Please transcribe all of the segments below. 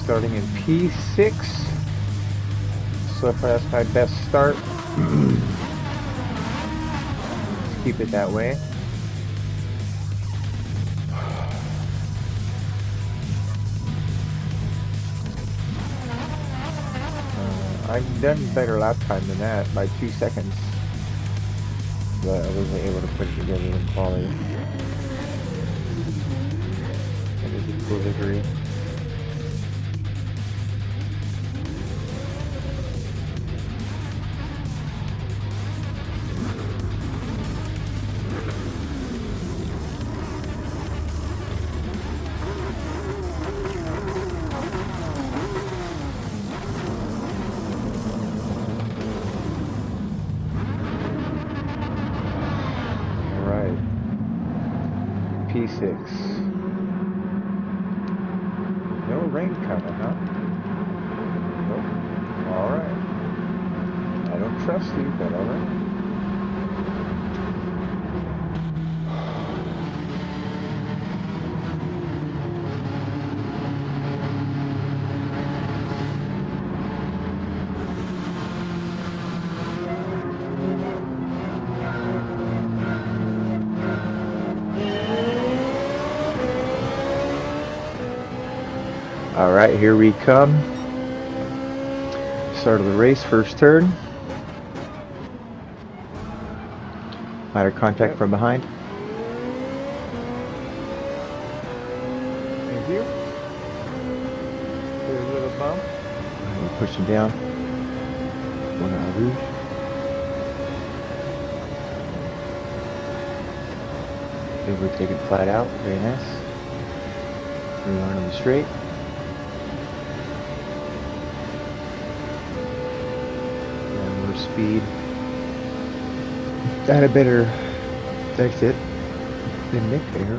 starting in P6. So far, that's my best start. Let's keep it that way. I've done better lap time than that by 2 seconds, but I wasn't able to put it together in quality. That is a cool livery. P6. No rain coming, huh? Nope. Alright. I don't trust you, but alright. Alright, here we come. Start of the race, first turn. Ladder contact from behind. Thank you. There's a little bump. We'll push him down. One out of rouge. Okay, we're taking flat out. Very nice. 3 on the straight. Speed. Had a better exit than Nick there.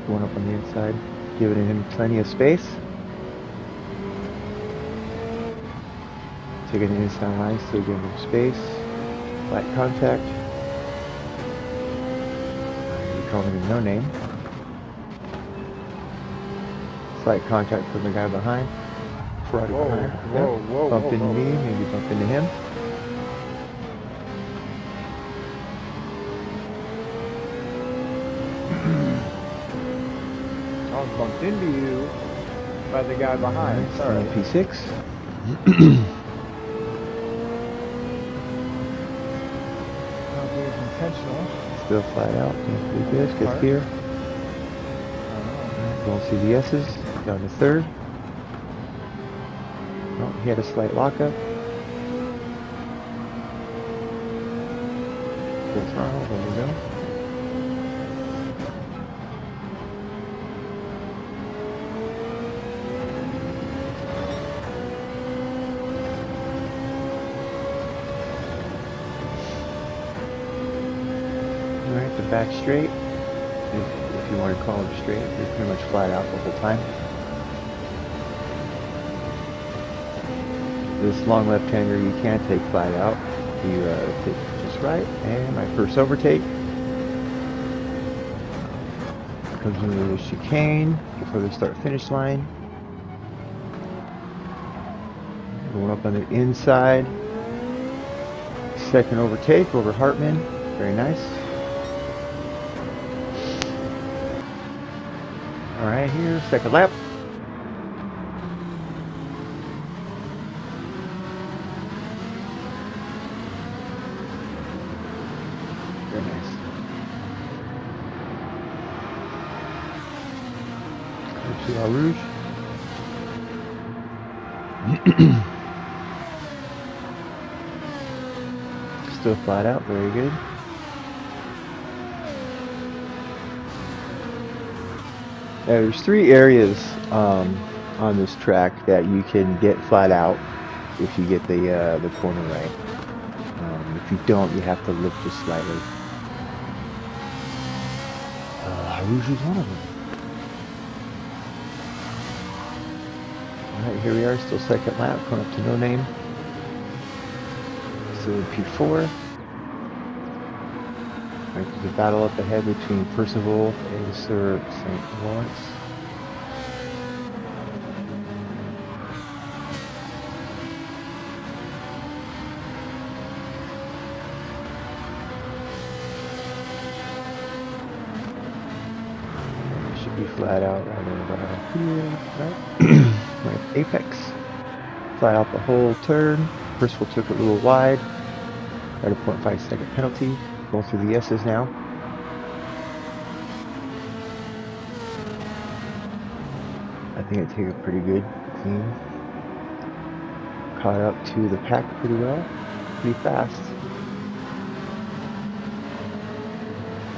Going up on the inside, giving him plenty of space. Taking the inside line, still giving him space. Flat contact. We're calling him no name. Slight contact from the guy behind. Right behind. Whoa, bump into me, maybe bump into him. I was bumped into you by the guy behind. Sorry. P6. Not being intentional. Still flat out. Can't do this. Get here. Don't see the S's. Down to third. Oh, he had a slight lockup. Full throttle, there we go. Alright, the back straight. If you want to call it straight, you're pretty much flat out the whole time. This long left-hander you can't take flat out. You take just right, and my first overtake comes into the chicane before the start-finish line. Going up on the inside. Second overtake over Hartman. Very nice. All right, here, second lap. Very nice. Let's see our rouge. Still flat out, very good. Now, there's 3 areas on this track that you can get flat out if you get the corner right. If you don't, you have to lift just slightly. Rouge is one of them. Alright, here we are, still second lap, going up to no name. Still in P4. Alright, there's a battle up ahead between Percival and Sir St. Lawrence. be flat out right over here, right? Right apex. Flat out the whole turn. Percival took it a little wide. Got a 0.5 second penalty. Going through the S's now. I think I take it pretty good, clean. Caught up to the pack pretty well, pretty fast.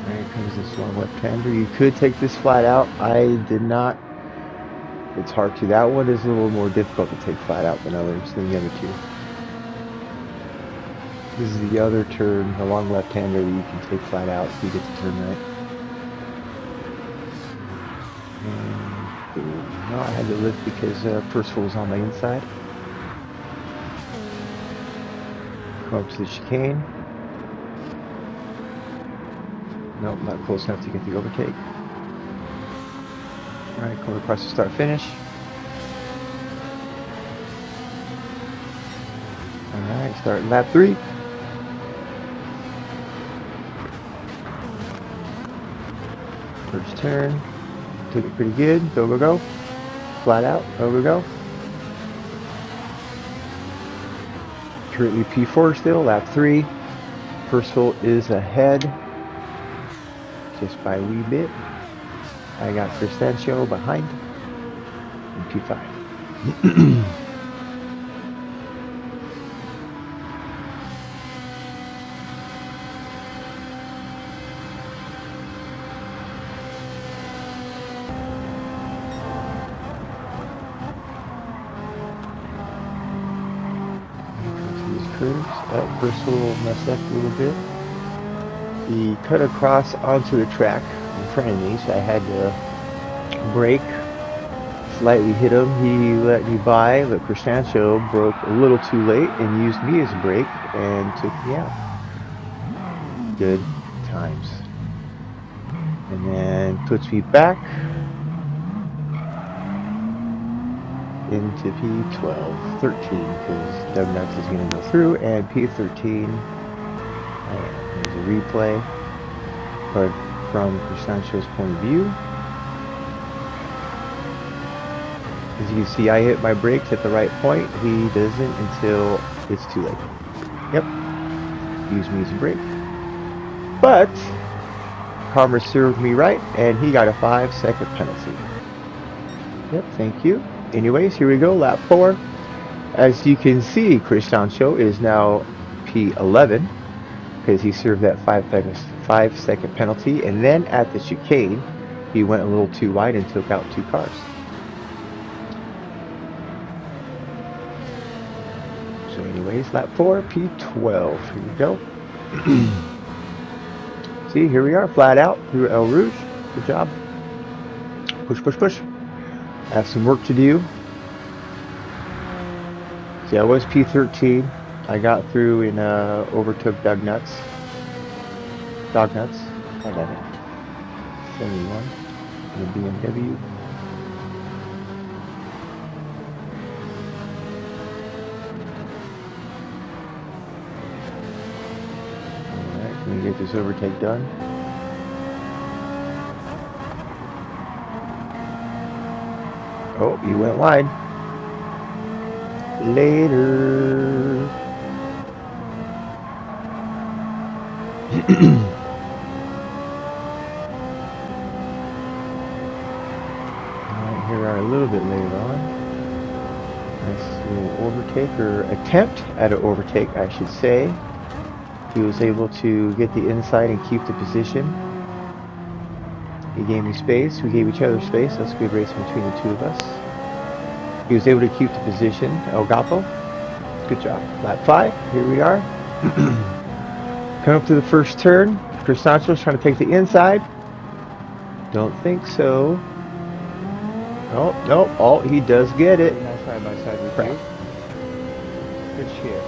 Here comes this long left-hander. You could take this flat out. I did not. It's hard to. That one is a little more difficult to take flat out than the other two. This is the other turn, the long left-hander that you can take flat out if you get the turn right. And no, I had to lift because Percival was on my inside. Come up to the chicane. Nope, not close enough to get the overtake. Alright, come across the start finish. Alright, start lap 3. First turn. Took it pretty good. Go, go, go. Flat out. Go, go, go. Currently P4 still, lap 3. Percival is ahead. Just by a wee bit. I got Francorchamps behind in P5. That Percival messed up a little bit. He cut across onto the track in front of me, so I had to brake, slightly hit him. He let me by, but Francorchamps broke a little too late and used me as a brake and took me out. Good times. And then puts me back into P12, 13, because Doug Nuts is going to go through, and P13, there's a replay, but from Francorchamps' point of view. As you can see, I hit my brakes at the right point. He doesn't until it's too late. Yep, use me as a brake. But Karma served me right, and he got a 5-second penalty. Yep, thank you. Anyways, here we go, lap 4. As you can see, Francorchamps is now P11 because he served that 5-second penalty, and then at the chicane, he went a little too wide and took out 2 cars. So anyways, lap 4, P12. Here we go. See, here we are, flat out through El Rouge. Good job. Push, push, push. I have some work to do. See, I was P13. I got through and overtook Dog Nuts. I got it. 71 in the BMW. Alright, can we get this overtake done? Oh, you went wide. Later. Alright, here we are a little bit later on. Nice little overtake, or attempt at an overtake, I should say. He was able to get the inside and keep the position. He gave me space. We gave each other space. That's a good race between the two of us. He was able to keep the position. El Gapo. Good job. Lap 5. Here we are. Come up to the first turn. Francorchamps trying to take the inside. Don't think so. Oh, no. Oh, he does get it. Nice side by side with you. Good shit.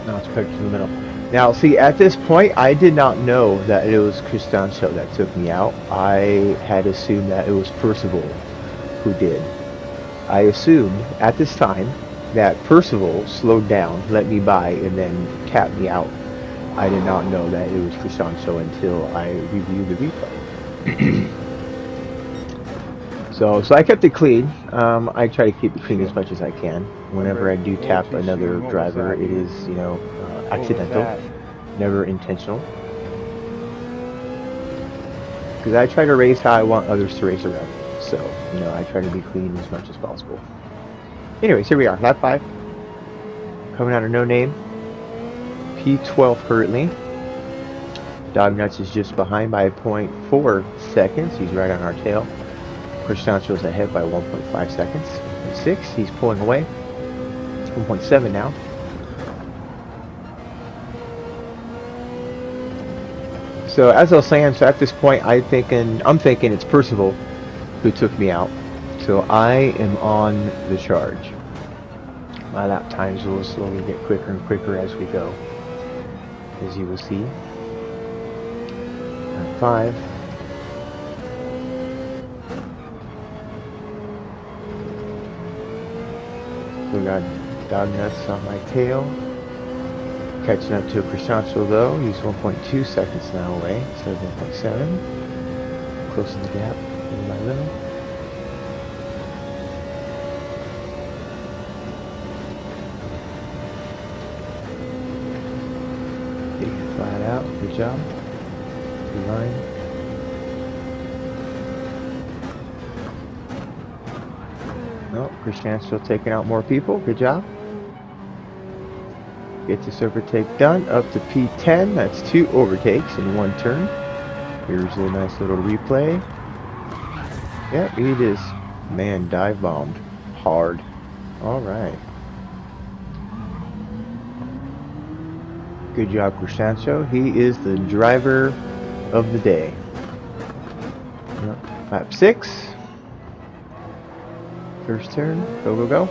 Now it's put to the middle. Now, see, at this point, I did not know that it was Francorchamps that took me out. I had assumed that it was Percival who did. I assumed at this time that Percival slowed down, let me by, and then tapped me out. I did not know that it was Francorchamps until I reviewed the replay. So I kept it clean. I try to keep it clean as Shit. much as I can. Whenever Remember I do tap ATC, another what was driver, that, it dude? is, you know, What was accidental, that? never intentional. Because I try to race how I want others to race around me. So, you know, I try to be clean as much as possible. Anyways, here we are, lap 5. Coming out of no name. P12 currently. Dognuts is just behind by 0.4 seconds. He's right on our tail. Francorchamps ahead by 1.5 seconds. 1.6, he's pulling away. 1.7 now. So as I was saying, so at this point I'm thinking it's Percival who took me out. So I am on the charge. My lap times will slowly get quicker and quicker as we go, as you will see. Lap 5. We got Dognuts on my tail. Catching up to Francorchamps though, he's 1.2 seconds now away instead of 1.7. Closing the gap little by little. Getting it flat out, good job. Good line. No, Francorchamps still taking out more people, good job. Get this overtake done, up to P10, that's 2 overtakes in 1 turn. Here's a nice little replay. Yep, it is. Man, dive bombed. Hard. Alright. Good job, Francorchamps. He is the driver of the day. Yep. Lap 6. First turn. Go, go, go.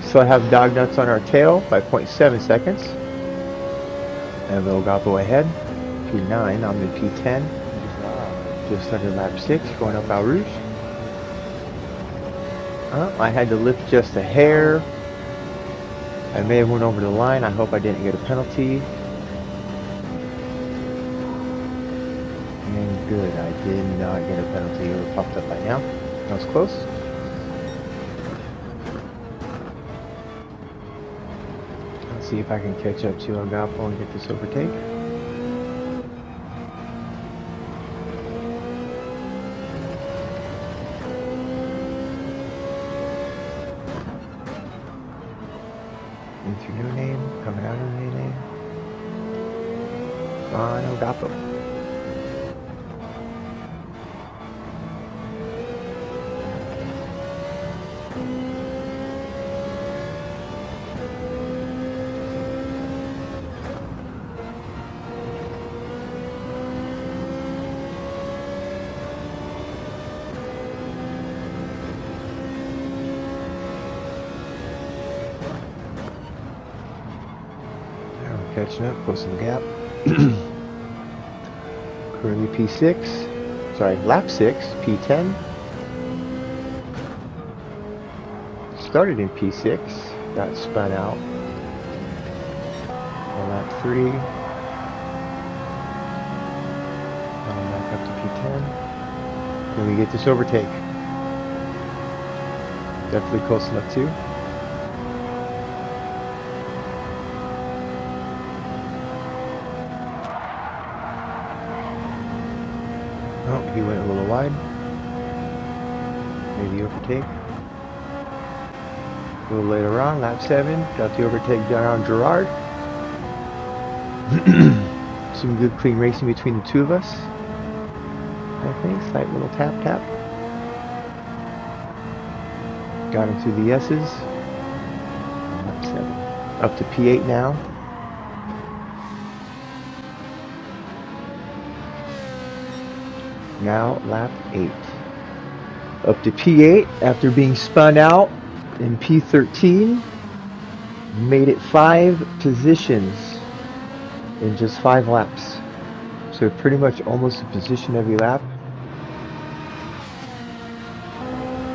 So I have Dognuts on our tail by 0.7 seconds. And Little Goppo ahead. P9, I'm in P10. Just under lap 6, going up Al Rouge. I had to lift just a hair. I may have went over the line. I hope I didn't get a penalty. And good, I did not get a penalty. It would have popped up by now. That was close. Let's see if I can catch up to Agappo and get this overtake. Into new name, coming out of new name. On Agappo. Catching up, closing the gap. Currently P6. Sorry, lap 6, P10. Started in P6, got spun out. On lap 3. Back up to P10. Can we get this overtake? Definitely close enough too. Oh, he went a little wide. Maybe overtake. A little later on, lap 7, got the overtake done on Gerard. Some good clean racing between the two of us. I think, slight little tap tap. Got him through the S's. Lap 7. Up to P8 now. Now lap 8. Up to P8 after being spun out in P13. Made it 5 positions in just 5 laps. So pretty much almost a position every lap.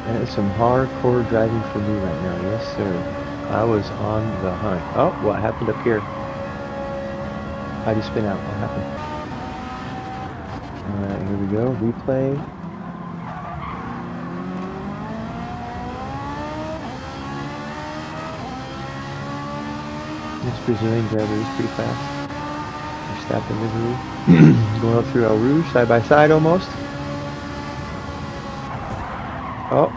And it's some hardcore driving for me right now, yes sir. I was on the hunt. Oh, what happened up here? How'd you spin out? What happened? Alright, here we go. Replay. This Brazilian driver is pretty fast. Verstappen livery. Going up through El Rouge, side by side almost. Oh,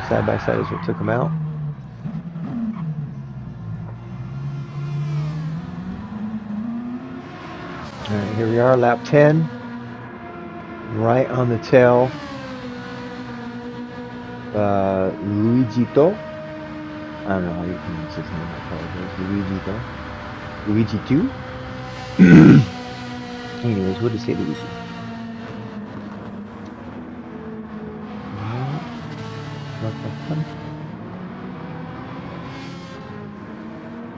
side by side is what took him out. Alright, here we are, lap 10. Right on the tail. Luigito. I don't know how you pronounce his name, I apologize. Luigito. Luigi 2? Anyways, we'll just say Luigi.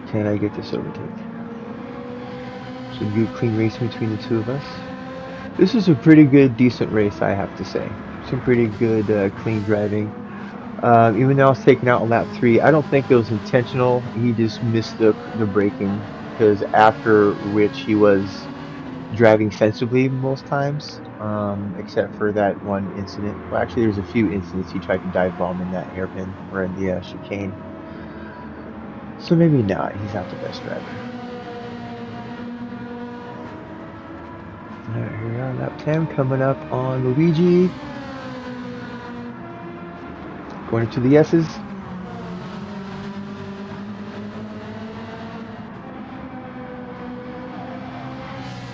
Can I get this overtake? Some good clean racing between the two of us. This is a pretty good, decent race, I have to say. Some pretty good, clean driving. Even though I was taken out on lap 3, I don't think it was intentional. He just missed the braking, because after which he was driving sensibly most times, except for that one incident. Well, actually, there's a few incidents he tried to dive bomb in that hairpin or in the chicane. So maybe not. He's not the best driver. Alright, here we are, lap 10, coming up on Luigi. Going into the S's.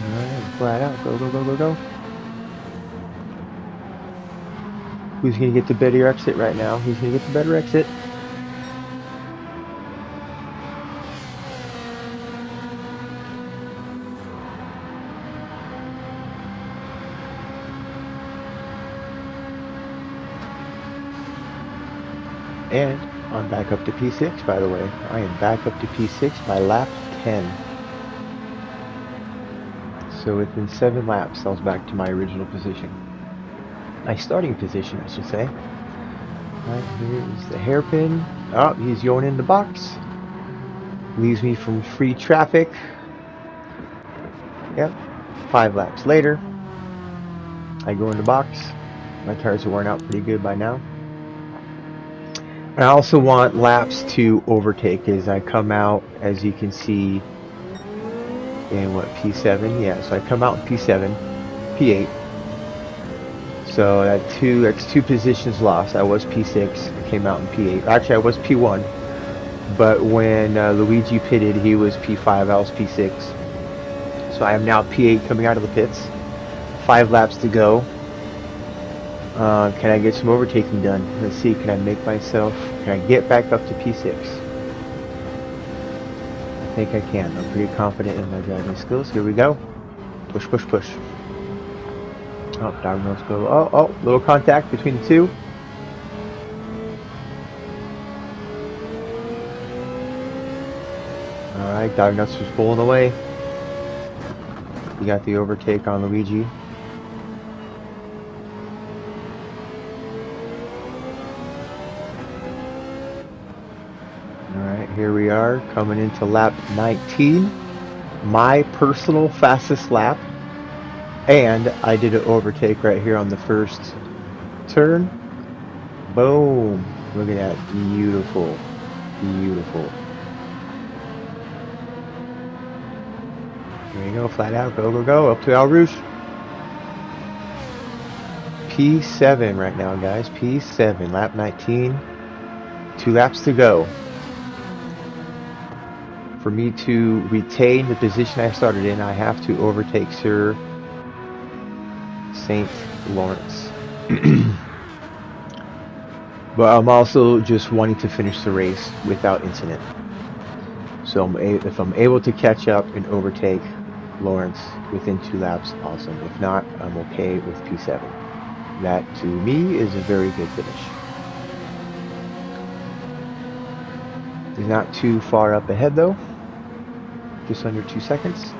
Alright, flat out. Go, go, go, go, go. Who's going to get the better exit right now? Who's going to get the better exit? And I'm back up to P6, by the way. I am back up to P6 by lap 10. So within 7 laps, I was back to my original position. My starting position, I should say. Alright, here's the hairpin. Oh, he's going in the box. Leaves me from free traffic. Yep. 5 laps later, I go in the box. My tires are worn out pretty good by now. I also want laps to overtake as I come out, as you can see, in what, P7? Yeah, so I come out in P7, P8. So that's two positions lost. I was P6, I came out in P8. Actually, I was P1, but when Luigi pitted, he was P5, I was P6. So I am now P8 coming out of the pits. 5 laps to go. Can I get some overtaking done? Let's see, can I get back up to P6? I think I can. I'm pretty confident in my driving skills. Here we go. Push, push, push. Oh, diagonals go. Oh, little contact between the two. Alright, diagonals was pulling away. You got the overtake on Luigi. Alright, here we are coming into lap 19. My personal fastest lap. And I did an overtake right here on the first turn. Boom. Look at that. Beautiful. Beautiful. There you go. Flat out. Go, go, go. Up to El Rouge. P7 right now, guys. P7. Lap 19. 2 laps to go. For me to retain the position I started in, I have to overtake Sir St. Lawrence. But I'm also just wanting to finish the race without incident. So if I'm able to catch up and overtake Lawrence within 2 laps, awesome. If not, I'm okay with P7. That, to me, is a very good finish. He's not too far up ahead, though. Just under 2 seconds.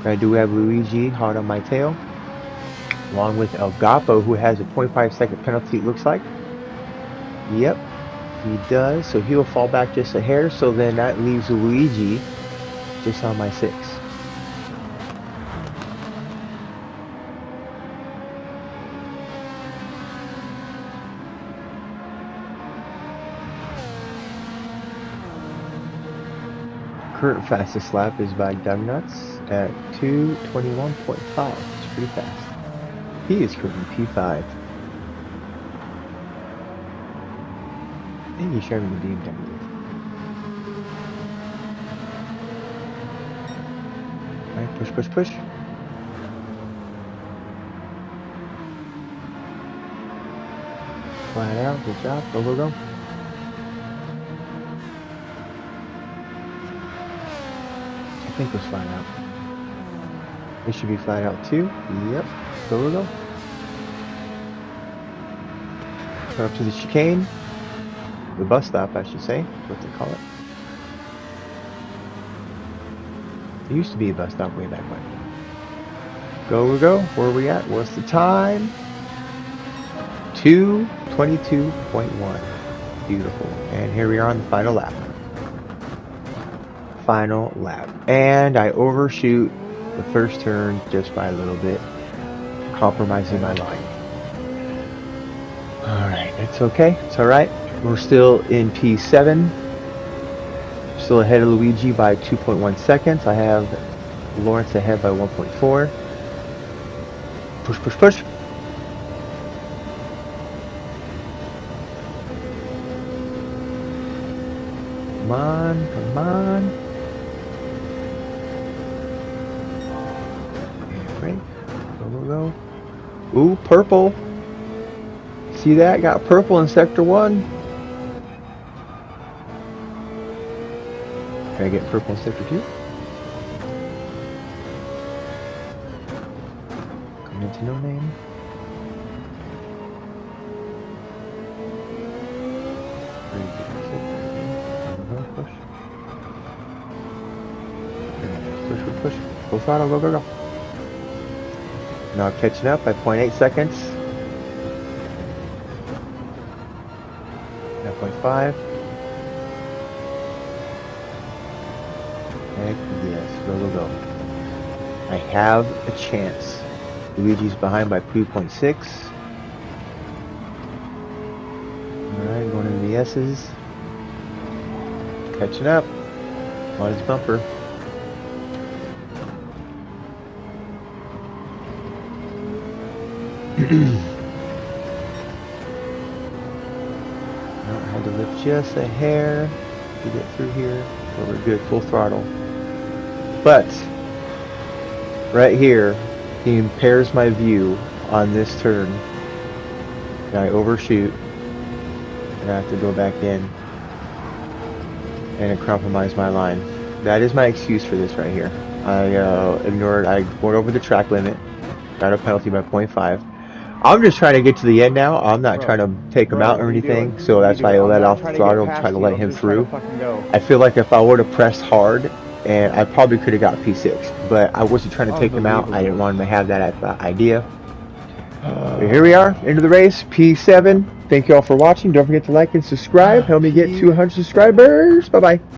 I do have Luigi hard on my tail, along with El Gapo, who has a 0.5-second penalty, it looks like. Yep, he does. So he'll fall back just a hair. So then that leaves Luigi just on my 6. current fastest lap is by Dougnuts at 2:21.5. It's pretty fast. He is currently P5. I think he's driving the BMW. Alright, push, push, push. Flat out, good job. Go, go, go. I think it was flat out. It should be flat out too. Yep. Go, go, go. Come up to the chicane. The bus stop, I should say. That's what they call it. It used to be a bus stop way back when. Go, go, go. Where are we at? What's the time? 2:22.1. Beautiful. And here we are on the final lap. Final lap. And I overshoot the first turn just by a little bit, compromising my line. Alright, it's okay. It's alright. We're still in P7. Still ahead of Luigi by 2.1 seconds. I have Lawrence ahead by 1.4. Push, push, push. Come on, come on. Break. Go, go, go. Ooh, purple. See that? Got purple in sector 1. Can I get purple in sector 2? Come into no name. Push. Push, push, push. Full throttle, go, go, go. Now catching up by 0.8 seconds. 9.5. Heck yes, go, go, go. I have a chance. Luigi's behind by 2.6. Alright, going into the S's. Catching up on his bumper. I had to lift just a hair to get through here. So we're good, full throttle. But right here, he impairs my view on this turn. And I overshoot. And I have to go back in. And it compromised my line. That is my excuse for this right here. I ignored, I went over the track limit. Got a penalty by 0.5. I'm just trying to get to the end now. I'm not trying to take him out or anything, so that's why I let off the throttle and try to let him through. I feel like if I would have pressed hard, and I probably could have got P6, but I wasn't trying to take him out. I didn't want him to have that idea. But here we are, into the race, P7. Thank you all for watching. Don't forget to like and subscribe. Help me get 200 subscribers. Bye-bye.